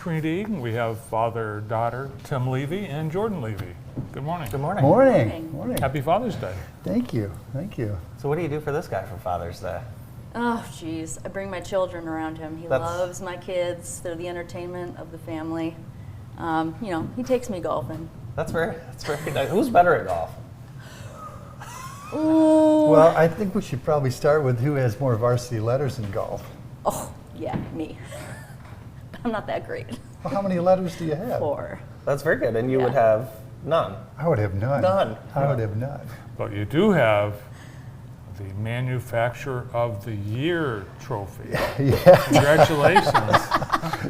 Trinity. We have father-daughter Tim Levy and Jordan Levy. Good morning. Good morning. Morning. Morning. Happy Father's Day. Thank you. Thank you. So what do you do for this guy for Father's Day? Oh, geez. I bring my children around him. He loves my kids. They're the entertainment of the family. He takes me golfing. That's very nice. Who's better at golf? Ooh. Well, I think we should probably start with who has more varsity letters in golf. Oh, yeah, me. I'm not that great. Well, how many letters do you have? 4. That's very good. And you would have none. I would have none. None. I would have none. But you do have the Manufacturer of the Year trophy. Yeah. Congratulations.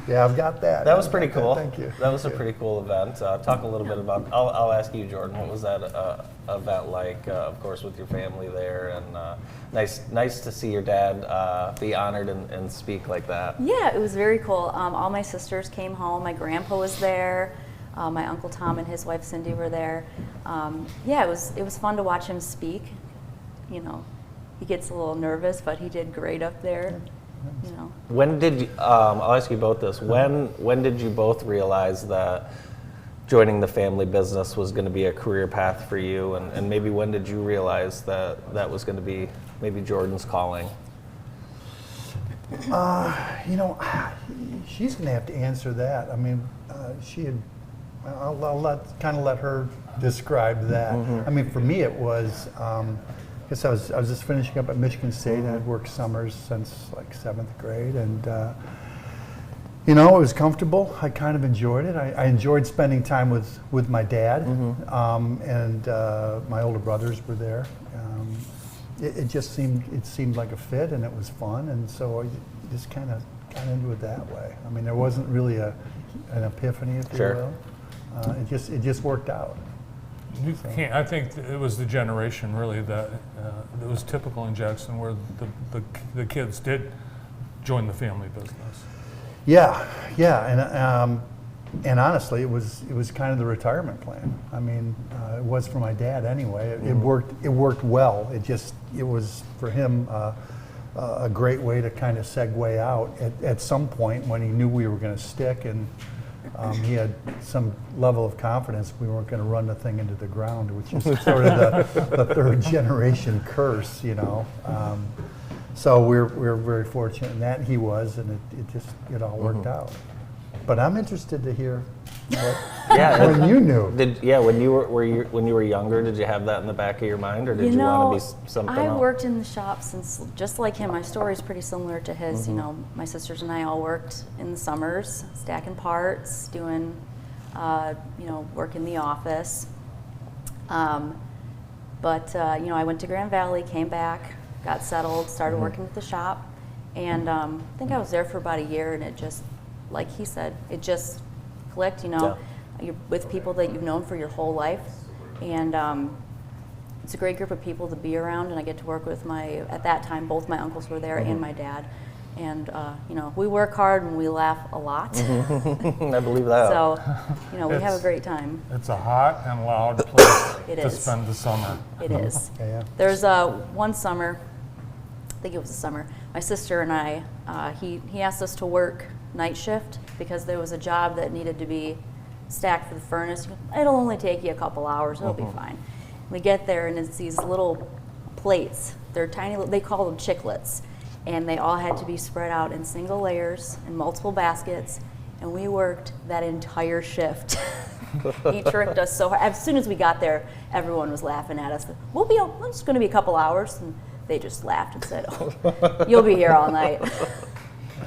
Yeah, I've got that. That was pretty cool. Thank you. That was a pretty cool event. Talk a little bit about. I'll ask you, Jordan. What was that event like? Of course, with your family there, and nice to see your dad be honored and speak like that. Yeah, it was very cool. All my sisters came home. My grandpa was there. My Uncle Tom and his wife Cindy were there. It was fun to watch him speak. He gets a little nervous, but he did great up there. When did you, I'll ask you both this. When did you both realize that joining the family business was going to be a career path for you, and maybe when did you realize that was going to be maybe Jordan's calling? She's going to have to answer that. I mean, I'll let her describe that. Mm-hmm. I mean, for me, it was. I guess I was just finishing up at Michigan State, and I'd worked summers since like 7th grade, and it was comfortable. I kind of enjoyed it. I enjoyed spending time with my dad, Mm-hmm. and my older brothers were there. It seemed like a fit, and it was fun, and so I just kind of got into it that way. I mean, there wasn't really an epiphany, if Sure. you will. It just worked out. I think it was the generation really that it was typical in Jackson where the kids did join the family business. Yeah, and honestly, it was kind of the retirement plan. I mean, it was for my dad anyway. It worked well. It was for him a great way to kind of segue out at some point when he knew we were going to stick, and he had some level of confidence we weren't going to run the thing into the ground, which is sort of the third generation curse, So we're very fortunate in that, he was, and it all worked out. But I'm interested to hear when you knew. When you were younger, did you have that in the back of your mind, or did you want to be something else? I worked in the shop since, just like him. My story is pretty similar to his. My sisters and I all worked in the summers, stacking parts, doing, work in the office. But I went to Grand Valley, came back, got settled, started working at the shop, and I think I was there for about a year, and it just, like he said, it just clicked. You're with people that you've known for your whole life, and it's a great group of people to be around, and I get to work with at that time, both my uncles were there and my dad, and we work hard and we laugh a lot. I believe that. So, we have a great time. It's a hot and loud place to is. spend the summer. It is. Yeah. There's one summer, I think it was a summer, my sister and I, he asked us to work night shift because there was a job that needed to be stacked for the furnace. It'll only take you a couple hours, it'll be fine. We get there and it's these little plates. They're tiny, they call them chiclets, and they all had to be spread out in single layers in multiple baskets, and we worked that entire shift. He tricked us so hard. As soon as we got there, everyone was laughing at us. It's just going to be a couple hours, and they just laughed and said, "Oh, you'll be here all night." A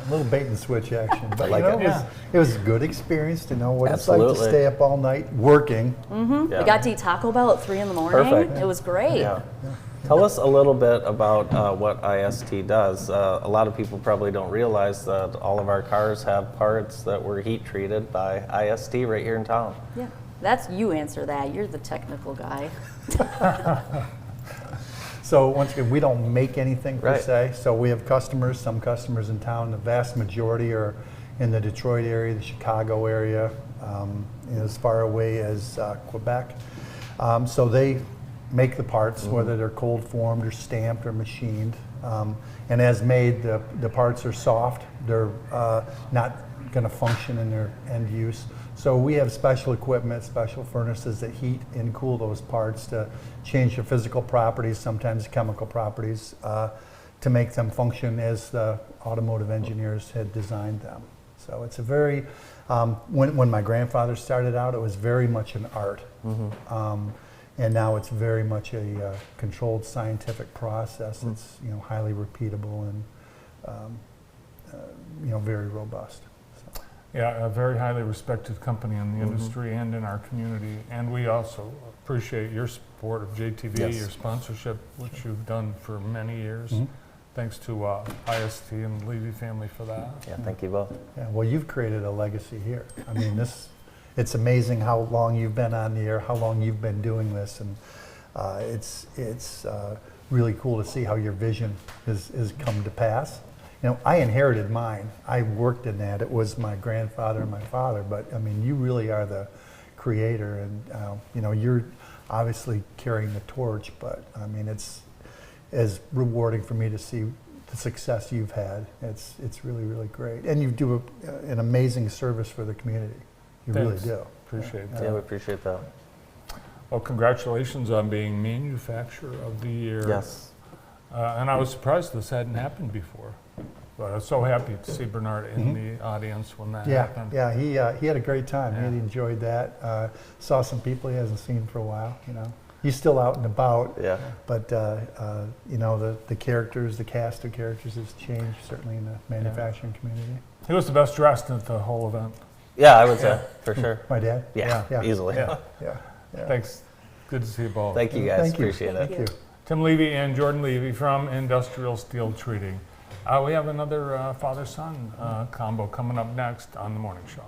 little bait and switch action, but it. it was a good experience to know what Absolutely. it's like to stay up all night working. We got to eat Taco Bell at 3 in the morning. Perfect. It was great. Yeah. Tell us a little bit about what IST does. A lot of people probably don't realize that all of our cars have parts that were heat treated by IST right here in town. Yeah, you answer that. You're the technical guy. So once again, we don't make anything per Right. se. So we have some customers in town. The vast majority are in the Detroit area, the Chicago area, as far away as Quebec. So they make the parts, whether they're cold formed or stamped or machined. And as made, the parts are soft. They're not going to function in their end use. So we have special equipment, special furnaces that heat and cool those parts to change the physical properties, sometimes chemical properties, to make them function as the automotive engineers had designed them. So it's a very, when my grandfather started out, it was very much an art. And now it's very much a controlled scientific process. It's highly repeatable and very robust. So. Yeah, a very highly respected company in the industry and in our community. And we also appreciate your support of JTV, Yes. your sponsorship, which you've done for many years. Thanks to IST and the Levy family for that. Yeah, thank you both. Yeah, well, you've created a legacy here. I mean, it's amazing how long you've been on the air, how long you've been doing this, and it's really cool to see how your vision has come to pass. I inherited mine. I worked in that. It was my grandfather and my father, but I mean, you really are the creator, and you're obviously carrying the torch. But I mean, it's as rewarding for me to see the success you've had. It's really, really great, and you do an amazing service for the community. You Thanks. really do. Appreciate that. Yeah, we appreciate that. Well, congratulations on being Manufacturer of the Year. Yes. And I was surprised this hadn't happened before. But I was so happy to see Bernard in the audience when that happened. Yeah, he had a great time. He enjoyed that. Saw some people he hasn't seen for a while. He's still out and about. Yeah. But the characters, the cast of characters has changed certainly in the manufacturing community. He was the best dressed at the whole event. Yeah, I would say, for sure. My dad. Yeah, easily. Yeah. Yeah. Thanks. Good to see you both. Thank you guys, Thank you. appreciate it. Thank you. Tim Levy and Jordan Levy from Industrial Steel Treating. We have another father-son combo coming up next on The Morning Show.